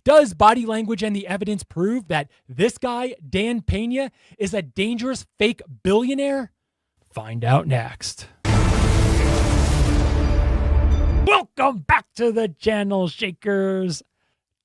Does body language and the evidence prove that this guy, Dan Peña, is a dangerous fake billionaire? Find out next. Welcome back to the channel, Shakers.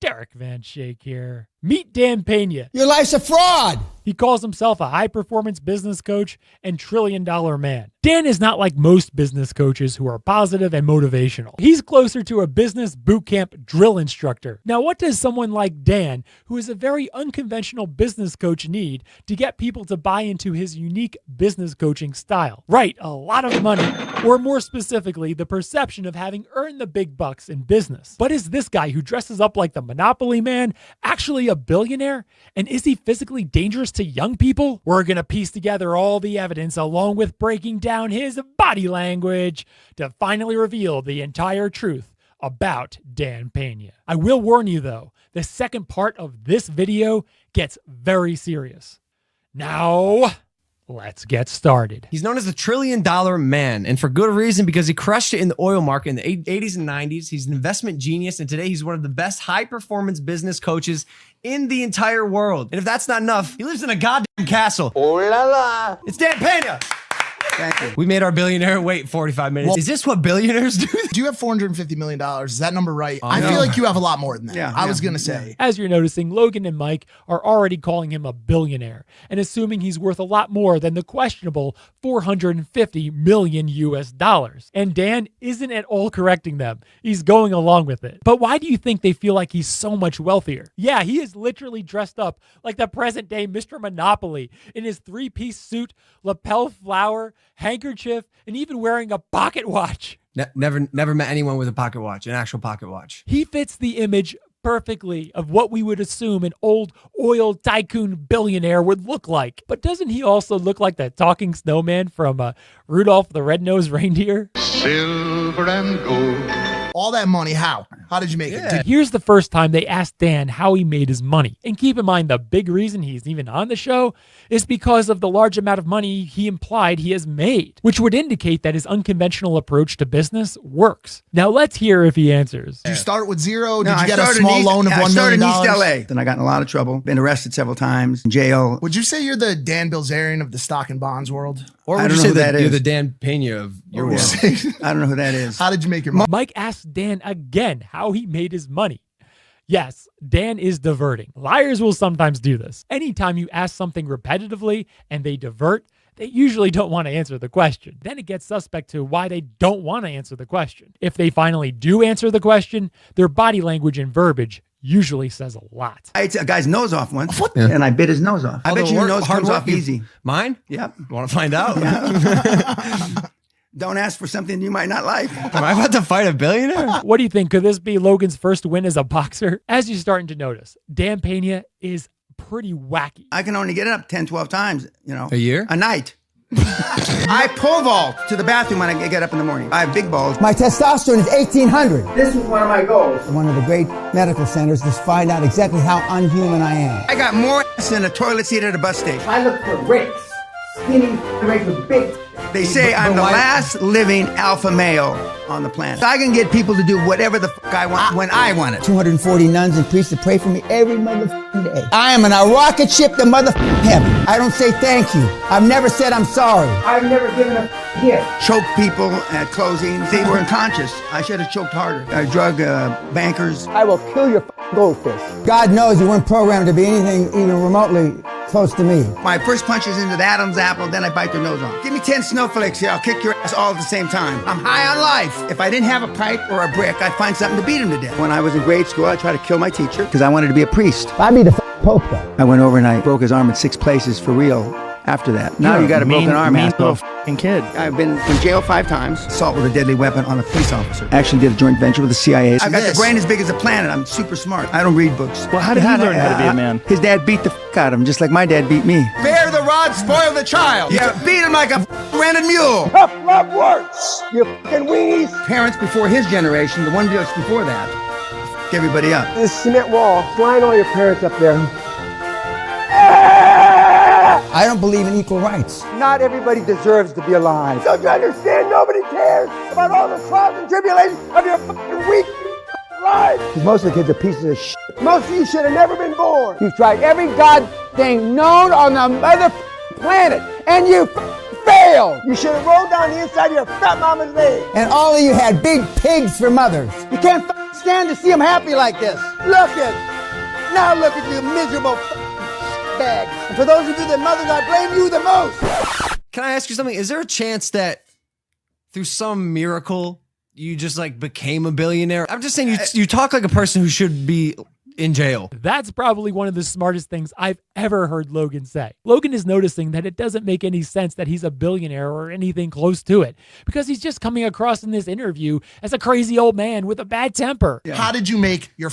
Derek Van Shake here. Meet Dan Peña. Your life's a fraud. He calls himself a high-performance business coach and trillion-dollar man. Dan is not like most business coaches who are positive and motivational. He's closer to a business boot camp drill instructor. Now, what does someone like Dan, who is a very unconventional business coach, need to get people to buy into his unique business coaching style? Right, a lot of money, or more specifically, the perception of having earned the big bucks in business. But is this guy who dresses up like the Monopoly man actually a billionaire? And is he physically dangerous to young people? We're going to piece together all the evidence along with breaking down his body language to finally reveal the entire truth about Dan Peña. I will warn you though, the second part of this video gets very serious. Now, let's get started. He's known as the $1 trillion man, and for good reason, because he crushed it in the oil market in the 80s and 90s. He's an investment genius, and today he's one of the best high-performance business coaches in the entire world. And if that's not enough, he lives in a goddamn castle. Oh la la. It's Dan Peña. Thank you. We made our billionaire wait 45 minutes. Well, is this what billionaires do? Do you have $450 million? Is that number right? I feel like you have a lot more than that. Yeah, I was going to say. As you're noticing, Logan and Mike are already calling him a billionaire and assuming he's worth a lot more than the questionable 450 million US dollars. And Dan isn't at all correcting them. He's going along with it. But why do you think they feel like he's so much wealthier? Yeah, he is literally dressed up like the present day Mr. Monopoly in his three-piece suit, lapel flower, handkerchief, and even wearing a pocket watch. Never met anyone with a pocket watch, an actual pocket watch. He fits the image perfectly of what we would assume an old oil tycoon billionaire would look like. But doesn't he also look like that talking snowman from Rudolph the Red-Nosed Reindeer? Silver and gold. All that money, how? How did you make it? Here's the first time they asked Dan how he made his money. And keep in mind, the big reason he's even on the show is because of the large amount of money he implied he has made, which would indicate that his unconventional approach to business works. Now let's hear if he answers. Did you start with zero? Did No, you get a small loan of $1 million? I started in East LA. Then I got in a lot of trouble. Been arrested several times. In jail. Would you say you're the Dan Bilzerian of the stock and bonds world? Or I would don't you know say who that that you're is. the Dan Peña of your world? I don't know who that is. How did you make your money? Mike asked Dan again how he made his money. Yes, Dan is diverting. Liars will sometimes do this. Anytime you ask something repetitively and they divert, they usually don't want to answer the question. Then it gets suspect to why they don't want to answer the question. If they finally do answer the question, their body language and verbiage usually says a lot. I ate a guy's nose off once, and I bit his nose off. I bet you your nose comes off easy. Mine? Yep. Want to find out? Don't ask for something you might not like. Am I about to fight a billionaire? What do you think? Could this be Logan's first win as a boxer? As you're starting to notice, Dan Peña is pretty wacky. I can only get it up 10, 12 times, A year? A night. I pole vault to the bathroom when I get up in the morning. I have big balls. My testosterone is 1800. This was one of my goals. One of the great medical centers to find out exactly how unhuman I am. I got more ass than a toilet seat at a bus station. I look for rakes. Skinny rakes with big. They say I'm the last living alpha male on the planet. I can get people to do whatever the fuck I want when I want it. 240 nuns and priests to pray for me every motherfucking day. I am in a rocket ship to motherfucking heaven. I don't say thank you. I've never said I'm sorry. I've never given a gift. Choke people at closing. They were unconscious. I should have choked harder. I drug bankers. I will kill your goldfish. God knows you weren't programmed to be anything even remotely close to me. My first punch is into the Adam's apple, then I bite their nose off. Give me 10 snowflakes here, I'll kick your ass all at the same time. I'm high on life. If I didn't have a pipe or a brick, I'd find something to beat him to death. When I was in grade school, I tried to kill my teacher because I wanted to be a priest. I'd be the Pope though. I went over and I broke his arm in 6 places for real. After that, now you got a broken arm, asshole. Kid. I've been in jail 5 times. Assault with a deadly weapon on a police officer. Actually did a joint venture with the CIA. I've got the brain as big as a planet. I'm super smart. I don't read books. Well, how did he learn how to be a man? His dad beat the out of him, just like my dad beat me. Bear the rod, spoil the child. Yeah, beat him like a rented mule. Tough love works. You fucking weenies. Parents before his generation, the one just before that, everybody up. This cement wall, line all your parents up there. I don't believe in equal rights. Not everybody deserves to be alive. Don't you understand? Nobody cares about all the trials and tribulations of your fucking weak life. alive. Because most of the kids are pieces of shit. Most of you should have never been born. You've tried every god thing known on the mother planet, and you failed. You should have rolled down the inside of your fat mama's leg. And all of you had big pigs for mothers. You can't stand to see them happy like this. Look at you, miserable bag. And for those of you that mothers, I blame you the most. Can I ask you something? Is there a chance that through some miracle you just like became a billionaire? I'm just saying you talk like a person who should be in jail. That's probably one of the smartest things I've ever heard Logan say. Logan is noticing that it doesn't make any sense that he's a billionaire or anything close to it, because he's just coming across in this interview as a crazy old man with a bad temper. Yeah. How did you make your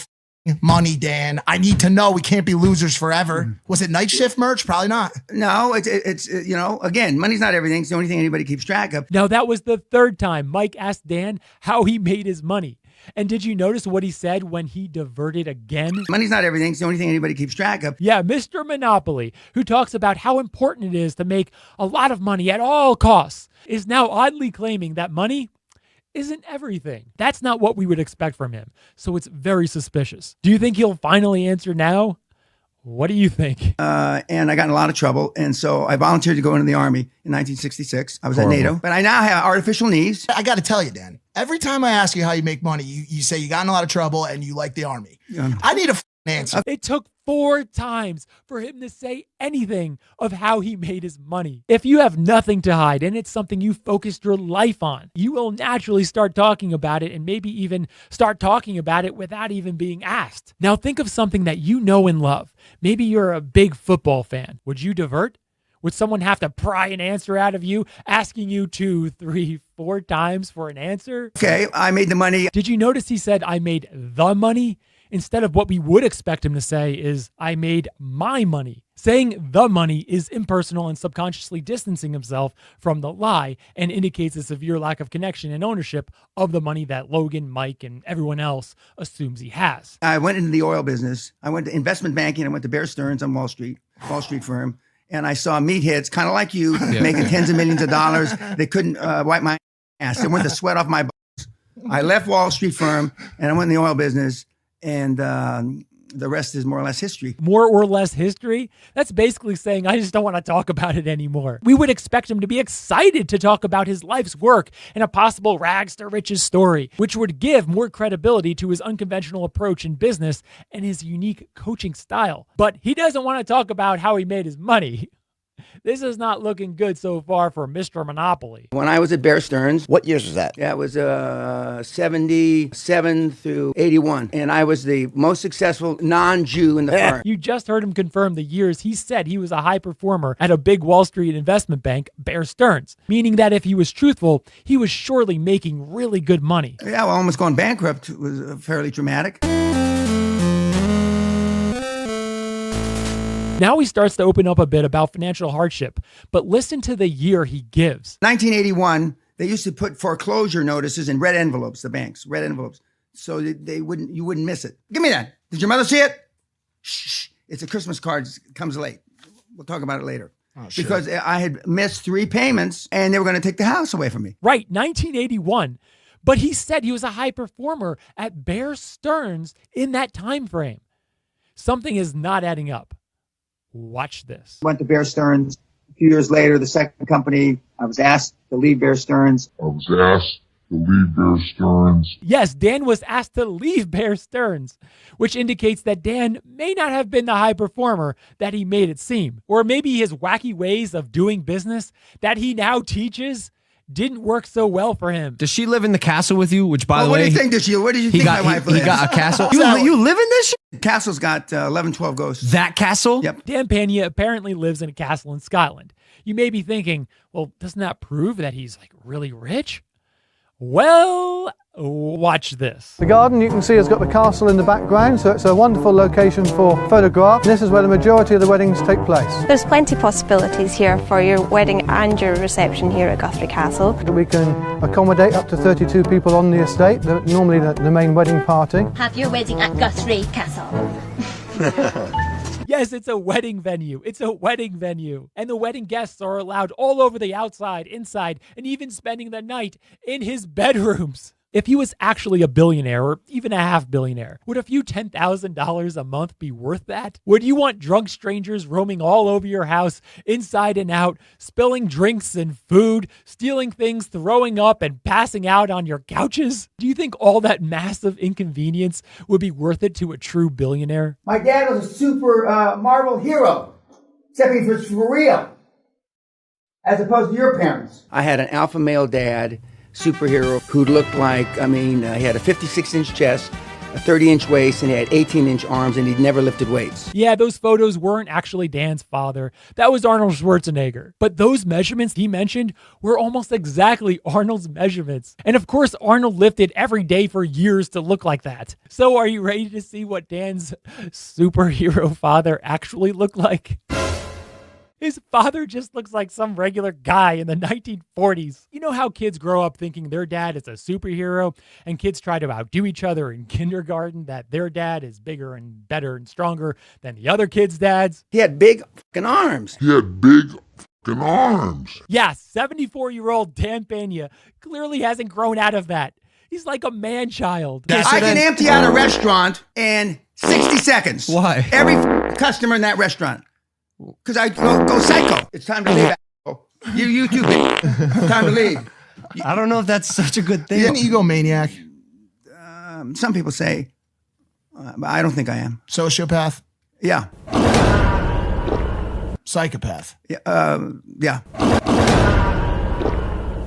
money, Dan? I need to know. We can't be losers forever. Was it night shift merch? Probably not. No, it's you know, again, money's not everything. It's the only thing anybody keeps track of. Now, that was the third time Mike asked Dan how he made his money. And did you notice what he said when he diverted again? Money's not everything. It's the only thing anybody keeps track of. Yeah, Mr. Monopoly, who talks about how important it is to make a lot of money at all costs, is now oddly claiming that money isn't everything. That's not what we would expect from him. So it's very suspicious. Do you think he'll finally answer now? What do you think? And I got in a lot of trouble. And so I volunteered to go into the Army in 1966. I was at NATO. But I now have artificial knees. I got to tell you, Dan, every time I ask you how you make money, you say you got in a lot of trouble and you like the Army. Yeah. I need a answer. It took 4 times for him to say anything of how he made his money. If you have nothing to hide and it's something you focused your life on, you will naturally start talking about it, and maybe even start talking about it without even being asked. Now think of something that you know and love. Maybe you're a big football fan. Would you divert? Would someone have to pry an answer out of you, asking you 2, 3, 4 times for an answer? Okay, I made the money. Did you notice he said, I made the money? Instead of what we would expect him to say is, I made my money. Saying the money is impersonal and subconsciously distancing himself from the lie, and indicates a severe lack of connection and ownership of the money that Logan, Mike, and everyone else assumes he has. I went into the oil business. I went to investment banking. I went to Bear Stearns on Wall Street firm. And I saw meatheads, kind of like you, making tens of millions of dollars. They couldn't wipe my ass. They went to sweat off my balls. I left Wall Street firm and I went in the oil business. And the rest is more or less history. More or less history? That's basically saying, I just don't want to talk about it anymore. We would expect him to be excited to talk about his life's work and a possible rags to riches story, which would give more credibility to his unconventional approach in business and his unique coaching style. But he doesn't want to talk about how he made his money. This is not looking good so far for Mr. Monopoly. When I was at Bear Stearns. What years was that? Yeah, it was 77 through 81. And I was the most successful non-Jew in the firm. You just heard him confirm the years he said he was a high performer at a big Wall Street investment bank, Bear Stearns, meaning that if he was truthful, he was surely making really good money. Yeah, well, almost going bankrupt was fairly dramatic. Now he starts to open up a bit about financial hardship, but listen to the year he gives. 1981, they used to put foreclosure notices in red envelopes, the banks, red envelopes, so that you wouldn't miss it. Give me that. Did your mother see it? Shh. It's a Christmas card. It comes late. We'll talk about it later. Oh, sure. Because I had missed 3 payments and they were going to take the house away from me. Right, 1981. But he said he was a high performer at Bear Stearns in that time frame. Something is not adding up. Watch this. Went to Bear Stearns. A few years later, the second company, I was asked to leave Bear Stearns. Yes, Dan was asked to leave Bear Stearns, which indicates that Dan may not have been the high performer that he made it seem. Or maybe his wacky ways of doing business that he now teaches didn't work so well for him. Does she live in the castle with you? Which, by the way, what do you think? What did you think my wife lives? He got a castle. You live in this shit? The castle's got 11, 12 ghosts. That castle? Yep. Dan Peña apparently lives in a castle in Scotland. You may be thinking, well, doesn't that prove that he's like really rich? Well, watch this. The garden you can see has got the castle in the background, so it's a wonderful location for photographs. This is where the majority of the weddings take place. There's plenty of possibilities here for your wedding and your reception here at Guthrie Castle. We can accommodate up to 32 people on the estate, normally the main wedding party. Have your wedding at Guthrie Castle. Yes, it's a wedding venue. It's a wedding venue. And the wedding guests are allowed all over the outside, inside, and even spending the night in his bedrooms. If he was actually a billionaire or even a half billionaire, would a few $10,000 a month be worth that? Would you want drunk strangers roaming all over your house, inside and out, spilling drinks and food, stealing things, throwing up, and passing out on your couches? Do you think all that massive inconvenience would be worth it to a true billionaire? My dad was a super Marvel hero, except he was for real, as opposed to your parents. I had an alpha male dad, superhero, who looked like, he had a 56-inch chest, a 30-inch waist, and he had 18-inch arms, and he'd never lifted weights. Yeah, those photos weren't actually Dan's father. That was Arnold Schwarzenegger. But those measurements he mentioned were almost exactly Arnold's measurements. And of course, Arnold lifted every day for years to look like that. So are you ready to see what Dan's superhero father actually looked like? His father just looks like some regular guy in the 1940s. You know how kids grow up thinking their dad is a superhero, and kids try to outdo each other in kindergarten, that their dad is bigger and better and stronger than the other kids' dads? He had big fucking arms. Yeah, 74-year-old Dan Peña clearly hasn't grown out of that. He's like a man-child. I can empty out a restaurant in 60 seconds. Why? Every customer in that restaurant. Because I go psycho. It's time to leave. You too, big. Time to leave. I don't know if that's such a good thing. You're an egomaniac. Some people say, but I don't think I am. Sociopath. Yeah. Psychopath. Yeah.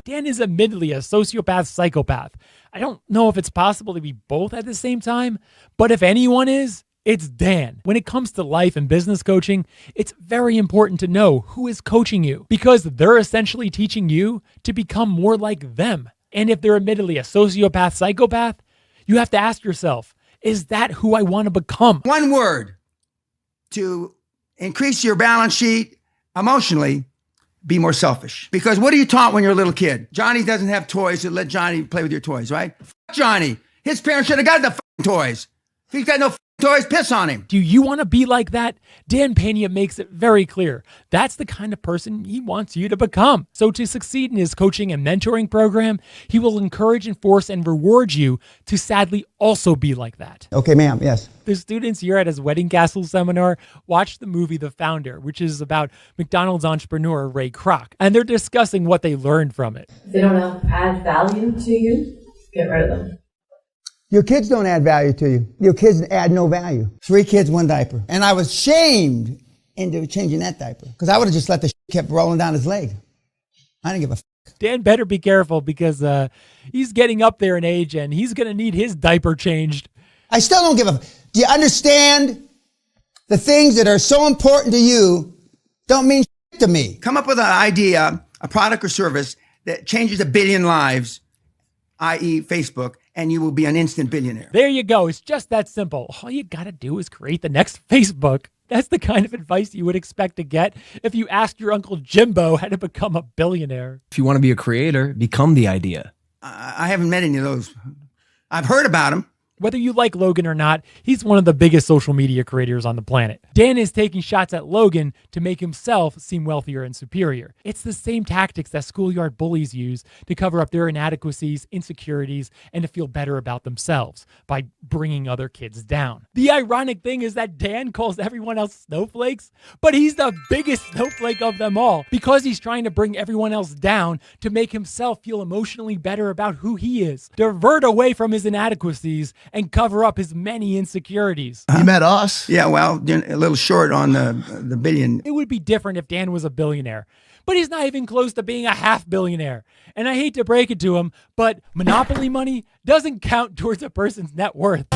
Dan is admittedly a sociopath psychopath. I don't know if it's possible to be both at the same time, but if anyone is, it's Dan. When it comes to life and business coaching, it's very important to know who is coaching you, because they're essentially teaching you to become more like them. And if they're admittedly a sociopath psychopath, you have to ask yourself, is that who I want to become? One word to increase your balance sheet emotionally: be more selfish. Because what are you taught when you're a little kid? Johnny doesn't have toys, so let Johnny play with your toys, right? F Johnny. His parents should have got the toys. If he's got no toys, piss on him. Do you want to be like that? Dan Peña makes it very clear. That's the kind of person he wants you to become. So to succeed in his coaching and mentoring program, he will encourage, enforce, and reward you to sadly also be like that. Okay, ma'am, yes. The students here at his Wedding Castle seminar watched the movie The Founder, which is about McDonald's entrepreneur Ray Kroc, and they're discussing what they learned from it. If they don't add value to you, get rid of them. Your kids don't add value to you. Your kids add no value. 3 kids, 1 diaper. And I was shamed into changing that diaper, because I would have just let the kept rolling down his leg. I didn't give a f. Dan better be careful, because he's getting up there in age and he's going to need his diaper changed. I still don't give a f. Do you understand? The things that are so important to you don't mean shit to me. Come up with an idea, a product or service that changes 1 billion lives, i.e. Facebook, and you will be an instant billionaire. There you go. It's just that simple. All you got to do is create the next Facebook. That's the kind of advice you would expect to get if you asked your Uncle Jimbo how to become a billionaire. If you want to be a creator, become the idea. I haven't met any of those. I've heard about them. Whether you like Logan or not, he's one of the biggest social media creators on the planet. Dan is taking shots at Logan to make himself seem wealthier and superior. It's the same tactics that schoolyard bullies use to cover up their inadequacies, insecurities, and to feel better about themselves by bringing other kids down. The ironic thing is that Dan calls everyone else snowflakes, but he's the biggest snowflake of them all, because he's trying to bring everyone else down to make himself feel emotionally better about who he is, divert away from his inadequacies, and cover up his many insecurities. You met us. Yeah, well, a little short on the billion. It would be different if Dan was a billionaire, but he's not even close to being a half billionaire. And I hate to break it to him, but monopoly money doesn't count towards a person's net worth.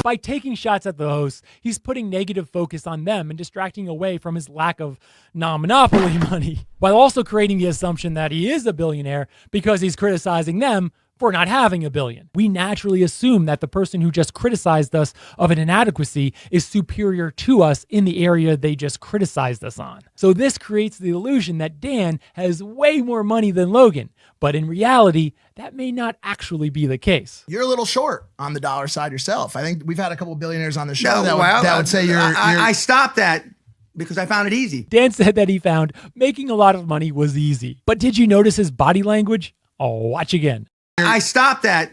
By taking shots at the hosts, he's putting negative focus on them and distracting away from his lack of non-monopoly money, while also creating the assumption that he is a billionaire because he's criticizing them for not having $1 billion. We naturally assume that the person who just criticized us of an inadequacy is superior to us in the area they just criticized us on. So this creates the illusion that Dan has way more money than Logan, but in reality, that may not actually be the case. You're a little short on the dollar side yourself. I think we've had a couple of billionaires on the show that would say you're... I stopped that because I found it easy. Dan said that he found making a lot of money was easy. But did you notice his body language? Oh, watch again. I stopped that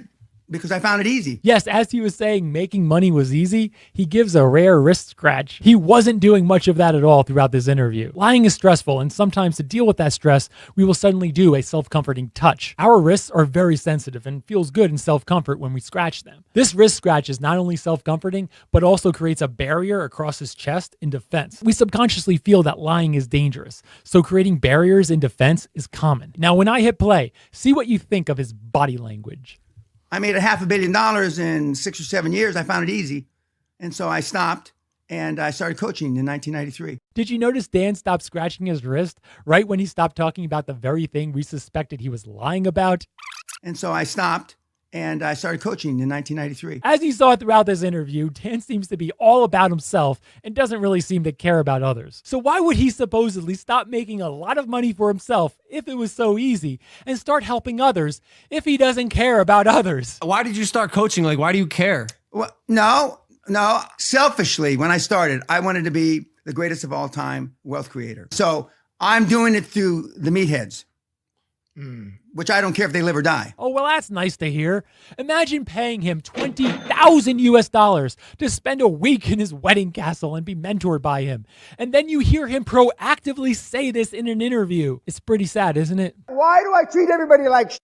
because I found it easy. Yes, as he was saying making money was easy, he gives a rare wrist scratch. He wasn't doing much of that at all throughout this interview. Lying is stressful, and sometimes to deal with that stress, we will suddenly do a self-comforting touch. Our wrists are very sensitive and feels good in self-comfort when we scratch them. This wrist scratch is not only self-comforting, but also creates a barrier across his chest in defense. We subconsciously feel that lying is dangerous, so creating barriers in defense is common. Now, when I hit play, see what you think of his body language. I made $500 million in 6 or 7 years. I found it easy. And so I stopped and I started coaching in 1993. Did you notice Dan stopped scratching his wrist right when he stopped talking about the very thing we suspected he was lying about? And so I stopped and I started coaching in 1993. As you saw throughout this interview, Dan seems to be all about himself and doesn't really seem to care about others. So why would he supposedly stop making a lot of money for himself if it was so easy and start helping others if he doesn't care about others? Why did you start coaching? Like, why do you care? Well, no. Selfishly, when I started, I wanted to be the greatest of all time wealth creator. So I'm doing it through the meatheads. Which I don't care if they live or die. Oh, well, that's nice to hear. Imagine paying him $20,000 to spend a week in his wedding castle and be mentored by him. And then you hear him proactively say this in an interview. It's pretty sad, isn't it? Why do I treat everybody like shit?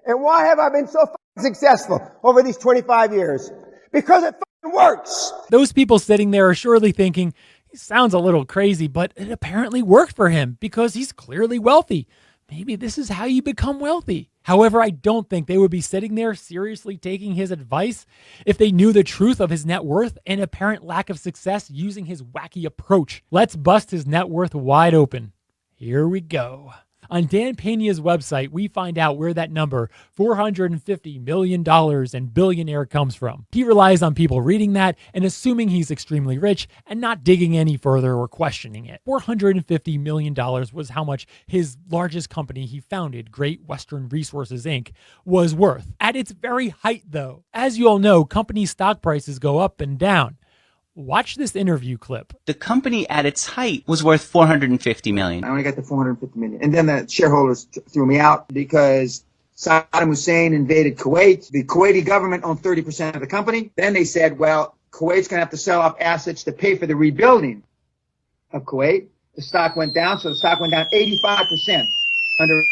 And why have I been so successful over these 25 years? Because it works. Those people sitting there are surely thinking, he sounds a little crazy, but it apparently worked for him because he's clearly wealthy. Maybe this is how you become wealthy. However, I don't think they would be sitting there seriously taking his advice if they knew the truth of his net worth and apparent lack of success using his wacky approach. Let's bust his net worth wide open. Here we go. On Dan Peña's website, we find out where that number, $450 million and billionaire, comes from. He relies on people reading that and assuming he's extremely rich and not digging any further or questioning it. $450 million was how much his largest company he founded, Great Western Resources, Inc., was worth. At its very height, though, as you all know, company stock prices go up and down. Watch this interview clip. The company at its height was worth $450 million. I only got the $450 million. And then the shareholders threw me out because Saddam Hussein invaded Kuwait. The Kuwaiti government owned 30% of the company. Then they said, well, Kuwait's going to have to sell off assets to pay for the rebuilding of Kuwait. The stock went down, so the stock went down 85% under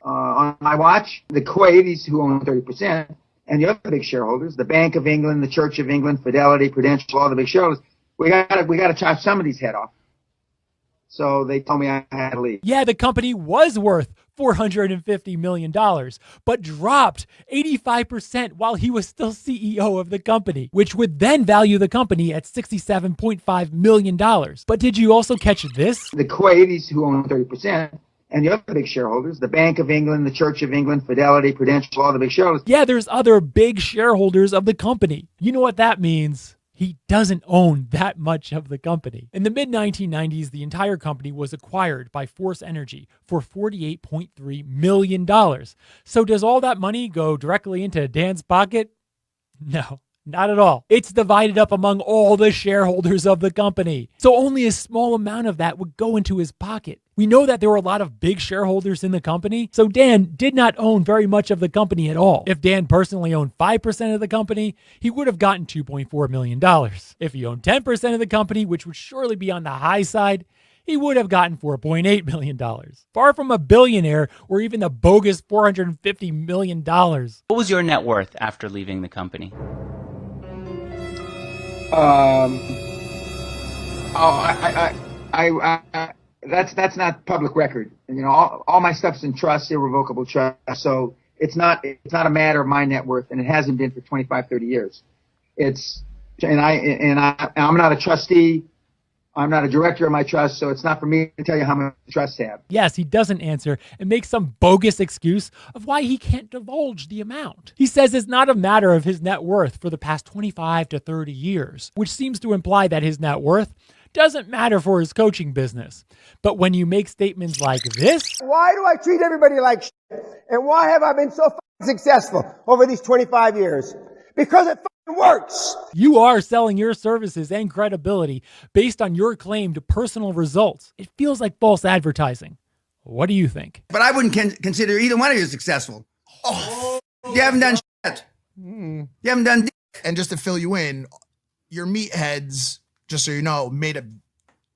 on my watch. The Kuwaitis, who own 30%, and the other big shareholders, the Bank of England, the Church of England, Fidelity, Prudential, all the big shareholders, we got to chop somebody's head off. So they told me I had to leave. Yeah, the company was worth $450 million, but dropped 85% while he was still CEO of the company, which would then value the company at $67.5 million. But did you also catch this? The Kuwaitis, who own 30%, and the other big shareholders, the Bank of England, the Church of England, Fidelity, Prudential, all the big shareholders. Yeah, there's other big shareholders of the company. You know what that means? He doesn't own that much of the company. In the mid-1990s, the entire company was acquired by Force Energy for $48.3 million. So does all that money go directly into Dan's pocket? No. Not at all. It's divided up among all the shareholders of the company. So only a small amount of that would go into his pocket. We know that there were a lot of big shareholders in the company, so Dan did not own very much of the company at all. If Dan personally owned 5% of the company, he would have gotten $2.4 million. If he owned 10% of the company, which would surely be on the high side, he would have gotten $4.8 million. Far from a billionaire or even the bogus $450 million. What was your net worth after leaving the company? That's not public record. You know, all my stuff's in trust, irrevocable trust. So it's not a matter of my net worth, and it hasn't been for 25, 30 years. I'm not a trustee. I'm not a director of my trust, so it's not for me to tell you how much trusts have. Yes, he doesn't answer and makes some bogus excuse of why he can't divulge the amount. He says it's not a matter of his net worth for the past 25 to 30 years, which seems to imply that his net worth doesn't matter for his coaching business. But when you make statements like this, why do I treat everybody like shit? And why have I been so successful over these 25 years? Because it works. You are selling your services and credibility based on your claimed personal results. It feels like false advertising. What do you think? But I wouldn't consider either one of you successful. Oh, you haven't done shit. You haven't done And just to fill you in, your meatheads, just so you know, made a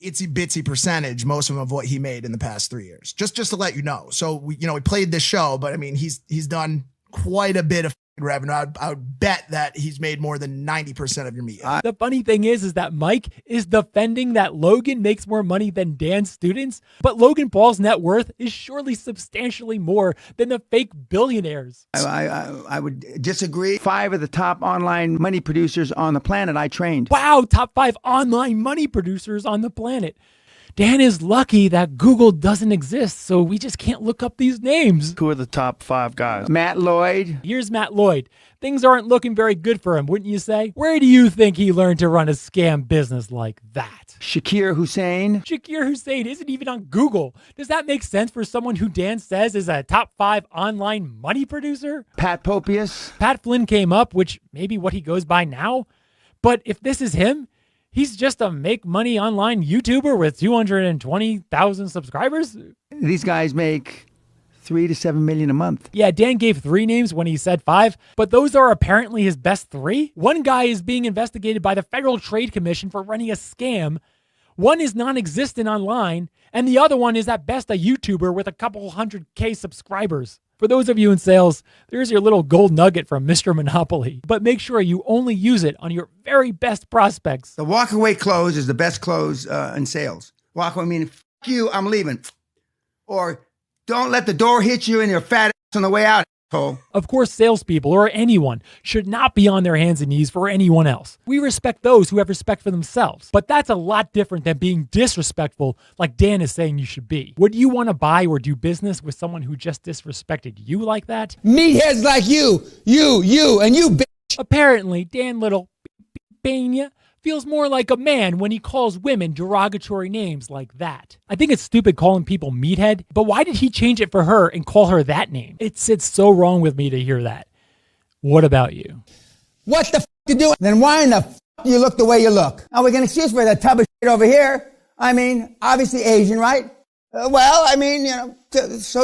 itsy bitsy percentage, most of them, of what he made in the past 3 years. Just to let you know. So we played this show, but I mean, he's done quite a bit of revenue. I would bet that he's made more than 90% of your meathead. The funny thing is that Mike is defending that Logan makes more money than Dan's students, but Logan Paul's net worth is surely substantially more than the fake billionaires. I would disagree. 5 of the top online money producers on the planet I trained. Wow, top 5 online money producers on the planet. Dan is lucky that Google doesn't exist, so we just can't look up these names. Who are the top 5 guys? Matt Lloyd. Here's Matt Lloyd. Things aren't looking very good for him, wouldn't you say? Where do you think he learned to run a scam business like that? Shakir Hussein. Shakir Hussein isn't even on Google. Does that make sense for someone who Dan says is a top 5 online money producer? Pat Popius. Pat Flynn came up, which may be what he goes by now. But if this is him, he's just a make money online YouTuber with 220,000 subscribers. These guys make $3 to $7 million a month. Yeah, Dan gave 3 names when he said 5, but those are apparently his best 3. One guy is being investigated by the Federal Trade Commission for running a scam. One is non-existent online, and the other one is at best a YouTuber with a couple 100K subscribers. For those of you in sales, there's your little gold nugget from Mr. Monopoly. But make sure you only use it on your very best prospects. The walk-away close is the best close in sales. Walk away meaning, F you, I'm leaving. Or don't let the door hit you in your fat ass on the way out. Of course, salespeople or anyone should not be on their hands and knees for anyone else. We respect those who have respect for themselves, but that's a lot different than being disrespectful like Dan is saying you should be. Would you want to buy or do business with someone who just disrespected you like that? Meatheads like you, and you, bitch. Apparently, Dan Little Peña feels more like a man when he calls women derogatory names like that. I think it's stupid calling people meathead, but why did he change it for her and call her that name? It sits so wrong with me to hear that. What about you? What the f*** you doing? Then why in the f*** you look the way you look? Now we can excuse for that tub of shit over here. I mean, obviously Asian, right? So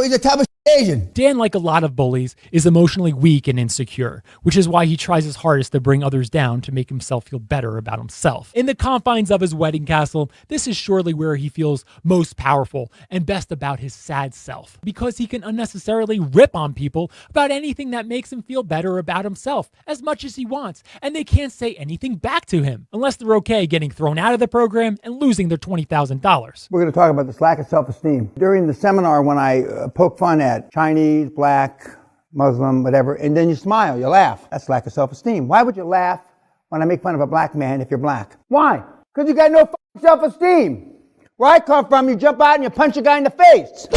he's a tub of Asian. Dan, like a lot of bullies, is emotionally weak and insecure, which is why he tries his hardest to bring others down to make himself feel better about himself. In the confines of his wedding castle, this is surely where he feels most powerful and best about his sad self, because he can unnecessarily rip on people about anything that makes him feel better about himself as much as he wants, and they can't say anything back to him, unless they're okay getting thrown out of the program and losing their $20,000. We're going to talk about this lack of self-esteem. During the seminar, when I poke fun at Chinese, black, Muslim, whatever, and then you smile, you laugh. That's lack of self-esteem. Why would you laugh when I make fun of a black man if you're black? Why? Because you got no self-esteem. Where I come from, you jump out and you punch a guy in the face.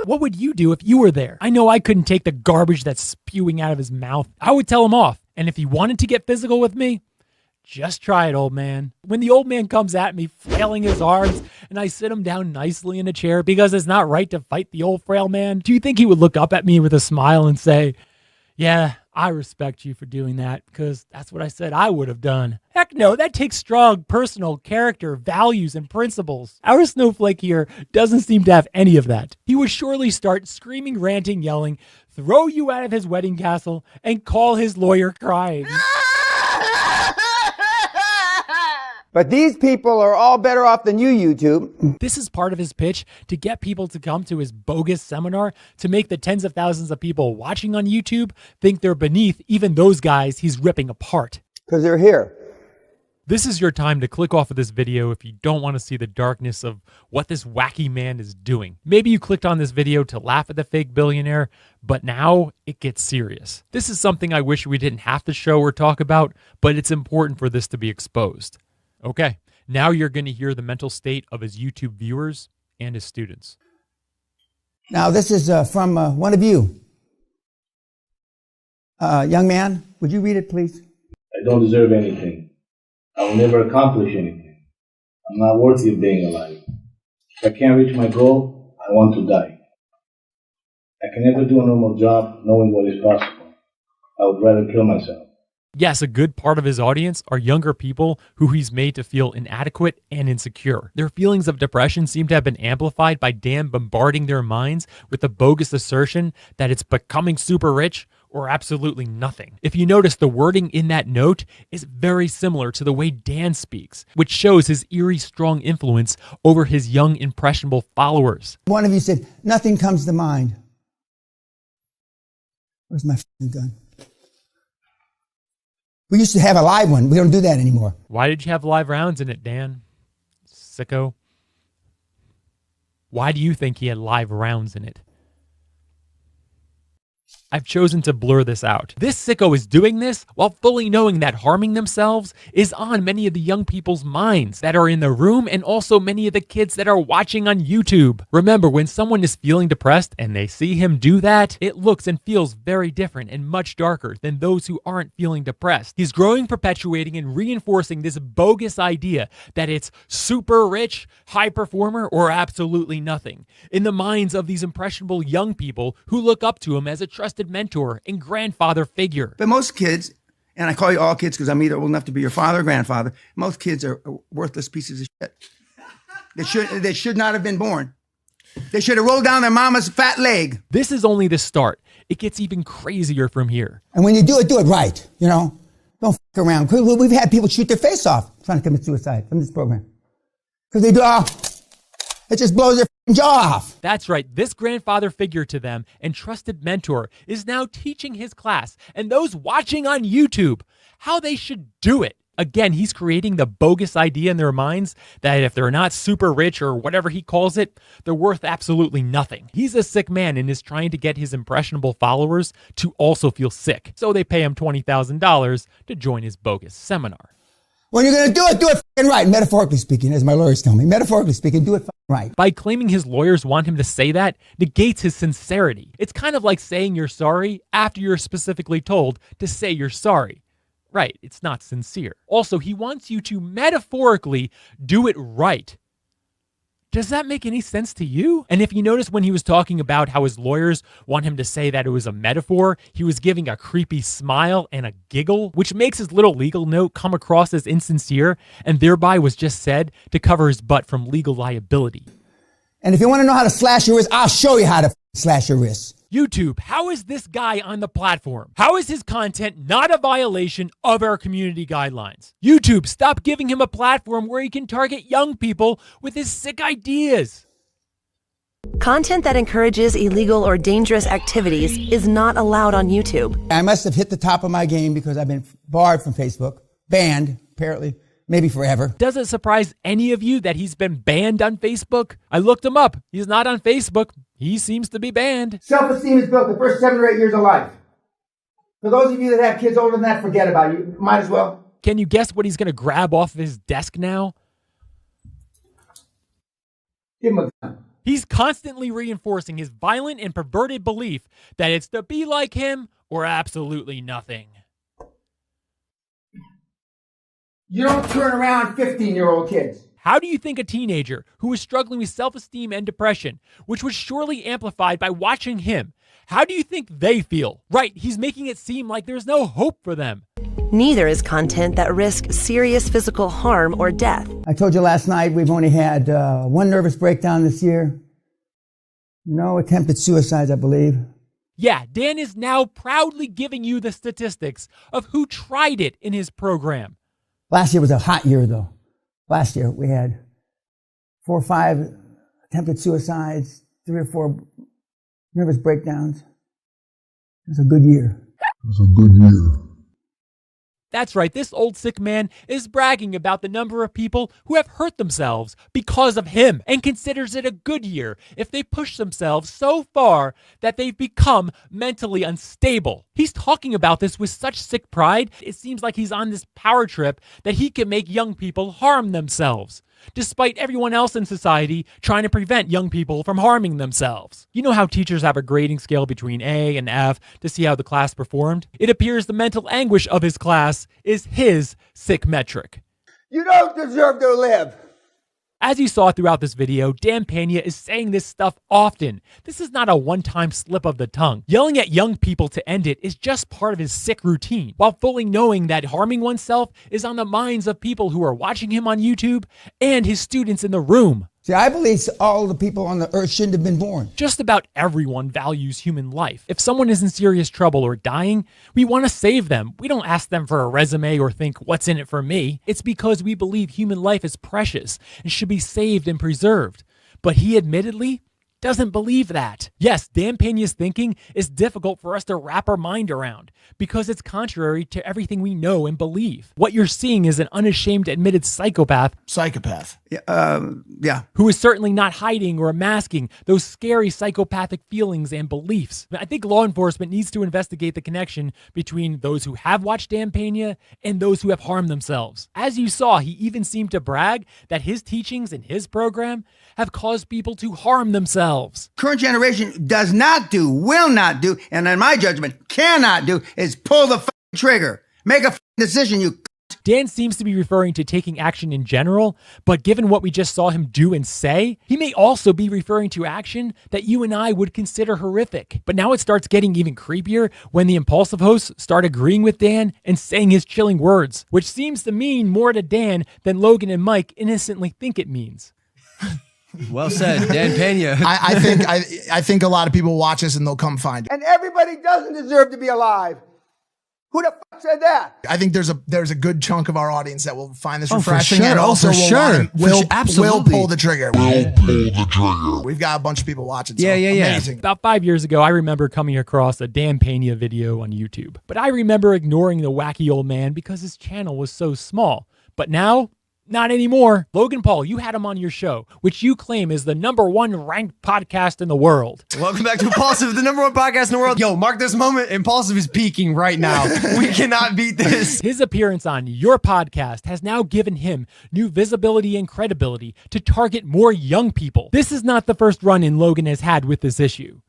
What would you do if you were there? I know I couldn't take the garbage that's spewing out of his mouth. I would tell him off. And if he wanted to get physical with me, just try it, old man. When the old man comes at me, flailing his arms, and I sit him down nicely in a chair because it's not right to fight the old frail man, do you think he would look up at me with a smile and say, yeah, I respect you for doing that because that's what I said I would have done? Heck no, that takes strong personal character, values, and principles. Our snowflake here doesn't seem to have any of that. He would surely start screaming, ranting, yelling, throw you out of his wedding castle, and call his lawyer crying. But these people are all better off than you, YouTube. This is part of his pitch to get people to come to his bogus seminar to make the tens of thousands of people watching on YouTube think they're beneath even those guys he's ripping apart. Because they're here. This is your time to click off of this video if you don't want to see the darkness of what this wacky man is doing. Maybe you clicked on this video to laugh at the fake billionaire, but now it gets serious. This is something I wish we didn't have to show or talk about, but it's important for this to be exposed. Okay, now you're going to hear the mental state of his YouTube viewers and his students. Now, this is from one of you. Young man, would you read it, please? I don't deserve anything. I will never accomplish anything. I'm not worthy of being alive. If I can't reach my goal, I want to die. I can never do a normal job knowing what is possible. I would rather kill myself. Yes, a good part of his audience are younger people who he's made to feel inadequate and insecure. Their feelings of depression seem to have been amplified by Dan bombarding their minds with the bogus assertion that it's becoming super rich or absolutely nothing. If you notice, the wording in that note is very similar to the way Dan speaks, which shows his eerie strong influence over his young, impressionable followers. One of you said, nothing comes to mind. Where's my f***ing gun? We used to have a live one. We don't do that anymore. Why did you have live rounds in it, Dan? Sicko. Why do you think he had live rounds in it? I've chosen to blur this out. This sicko is doing this while fully knowing that harming themselves is on many of the young people's minds that are in the room and also many of the kids that are watching on YouTube. Remember, when someone is feeling depressed and they see him do that, it looks and feels very different and much darker than those who aren't feeling depressed. He's growing, perpetuating, and reinforcing this bogus idea that it's super rich, high performer, or absolutely nothing in the minds of these impressionable young people who look up to him as a trusted mentor and grandfather figure. But most kids, and I call you all kids because I'm either old enough to be your father or grandfather, most kids are worthless pieces of shit. They should not have been born. They should have rolled down their mama's fat leg. This is only the start. It gets even crazier from here. And when you do it right, you know? Don't f*** around. We've had people shoot their face off trying to commit suicide from this program. Because they do, it just blows their jaw off. That's right. This grandfather figure to them and trusted mentor is now teaching his class and those watching on YouTube how they should do it. Again, he's creating the bogus idea in their minds that if they're not super rich or whatever he calls it, they're worth absolutely nothing. He's a sick man and is trying to get his impressionable followers to also feel sick. So they pay him $20,000 to join his bogus seminar. When you're going to do it f***ing right. Metaphorically speaking, as my lawyers tell me. Metaphorically speaking, do it f***ing right. By claiming his lawyers want him to say that, negates his sincerity. It's kind of like saying you're sorry after you're specifically told to say you're sorry. Right, it's not sincere. Also, he wants you to metaphorically do it right. Does that make any sense to you? And if you notice when he was talking about how his lawyers want him to say that it was a metaphor, he was giving a creepy smile and a giggle, which makes his little legal note come across as insincere and thereby was just said to cover his butt from legal liability. And if you want to know how to slash your wrist, I'll show you how to slash your wrist. YouTube, how is this guy on the platform? How is his content not a violation of our community guidelines? YouTube, stop giving him a platform where he can target young people with his sick ideas. Content that encourages illegal or dangerous activities is not allowed on YouTube. I must have hit the top of my game because I've been barred from Facebook, banned, apparently, maybe forever. Does it surprise any of you that he's been banned on Facebook? I looked him up. He's not on Facebook. He seems to be banned. Self-esteem is built the first 7 or 8 years of life. For those of you that have kids older than that, forget about it. You might as well. Can you guess what he's going to grab off of his desk now? Give him a gun. He's constantly reinforcing his violent and perverted belief that it's to be like him or absolutely nothing. You don't turn around 15-year-old kids. How do you think a teenager who is struggling with self-esteem and depression, which was surely amplified by watching him, how do you think they feel? Right, he's making it seem like there's no hope for them. Neither is content that risks serious physical harm or death. I told you last night we've only had one nervous breakdown this year. No attempted suicides, I believe. Yeah, Dan is now proudly giving you the statistics of who tried it in his program. Last year was a hot year, though. Last year we had 4 or 5 attempted suicides, 3 or 4 nervous breakdowns. It was a good year. That's right, this old sick man is bragging about the number of people who have hurt themselves because of him and considers it a good year if they push themselves so far that they've become mentally unstable. He's talking about this with such sick pride, it seems like he's on this power trip that he can make young people harm themselves, despite everyone else in society trying to prevent young people from harming themselves. You know how teachers have a grading scale between A and F to see how the class performed? It appears the mental anguish of his class is his sick metric. You don't deserve to live. As you saw throughout this video, Dan Peña is saying this stuff often. This is not a one-time slip of the tongue. Yelling at young people to end it is just part of his sick routine, while fully knowing that harming oneself is on the minds of people who are watching him on YouTube and his students in the room. See, I believe all the people on the earth shouldn't have been born. Just about everyone values human life. If someone is in serious trouble or dying, we want to save them. We don't ask them for a resume or think, what's in it for me? It's because we believe human life is precious and should be saved and preserved. But he admittedly doesn't believe that. Yes, Dan Peña's thinking is difficult for us to wrap our mind around because it's contrary to everything we know and believe. What you're seeing is an unashamed admitted psychopath. Yeah. Who is certainly not hiding or masking those scary psychopathic feelings and beliefs. I think law enforcement needs to investigate the connection between those who have watched Dan Peña and those who have harmed themselves. As you saw, he even seemed to brag that his teachings and his program have caused people to harm themselves. Current generation does not do, will not do, and in my judgment, cannot do, is pull the trigger. Make a decision, you. Dan seems to be referring to taking action in general, but given what we just saw him do and say, he may also be referring to action that you and I would consider horrific. But now it starts getting even creepier when the impulsive hosts start agreeing with Dan and saying his chilling words, which seems to mean more to Dan than Logan and Mike innocently think it means. Well said, Dan Peña. I think a lot of people watch us and they'll come find it. And everybody doesn't deserve to be alive. Who the fuck said that? I think there's a good chunk of our audience that will find this refreshing, for sure. and also will Absolutely. pull the trigger. We've got a bunch of people watching. So Yeah. Amazing. About 5 years ago, I remember coming across a Dan Peña video on YouTube. But I remember ignoring the wacky old man because his channel was so small. But now, not anymore. Logan Paul, you had him on your show, which you claim is the #1 ranked podcast in the world. Welcome back to Impulsive, the #1 podcast in the world. Yo, mark this moment. Impulsive is peaking right now. We cannot beat this. His appearance on your podcast has now given him new visibility and credibility to target more young people. This is not the first run-in Logan has had with this issue.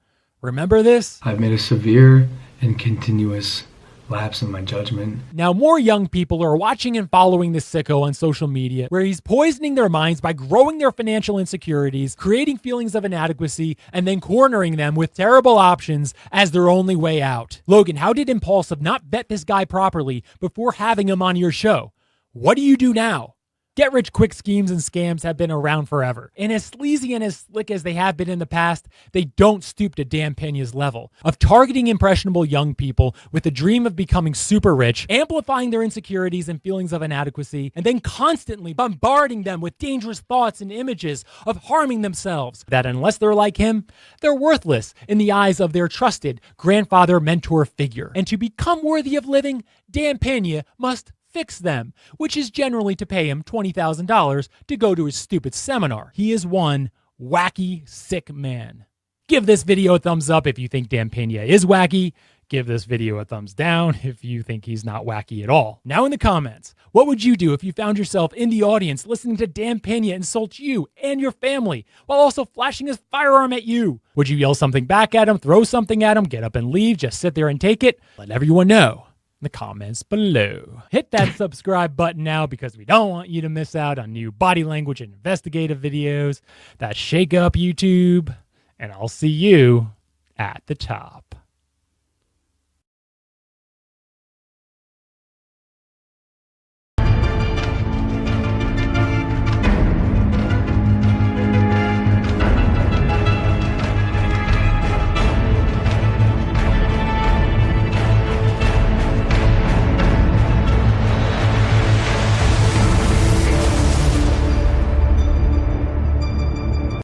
Remember this? I've made a severe and continuous lapse in my judgment. Now more young people are watching and following this sicko on social media, where he's poisoning their minds by growing their financial insecurities, creating feelings of inadequacy, and then cornering them with terrible options as their only way out. Logan, how did Impulsive not vet this guy properly before having him on your show? What do you do now? Get-rich-quick schemes and scams have been around forever. And as sleazy and as slick as they have been in the past, they don't stoop to Dan Peña's level of targeting impressionable young people with the dream of becoming super rich, amplifying their insecurities and feelings of inadequacy, and then constantly bombarding them with dangerous thoughts and images of harming themselves. That unless they're like him, they're worthless in the eyes of their trusted grandfather mentor figure. And to become worthy of living, Dan Peña must fix them, which is generally to pay him $20,000 to go to his stupid seminar. He is one wacky, sick man. Give this video a thumbs up if you think Dan Peña is wacky. Give this video a thumbs down if you think he's not wacky at all. Now in the comments, what would you do if you found yourself in the audience listening to Dan Peña insult you and your family while also flashing his firearm at you? Would you yell something back at him, throw something at him, get up and leave, just sit there and take it? Let everyone know in the comments below. Hit that subscribe button now because we don't want you to miss out on new body language and investigative videos that shake up YouTube. And I'll see you at the top.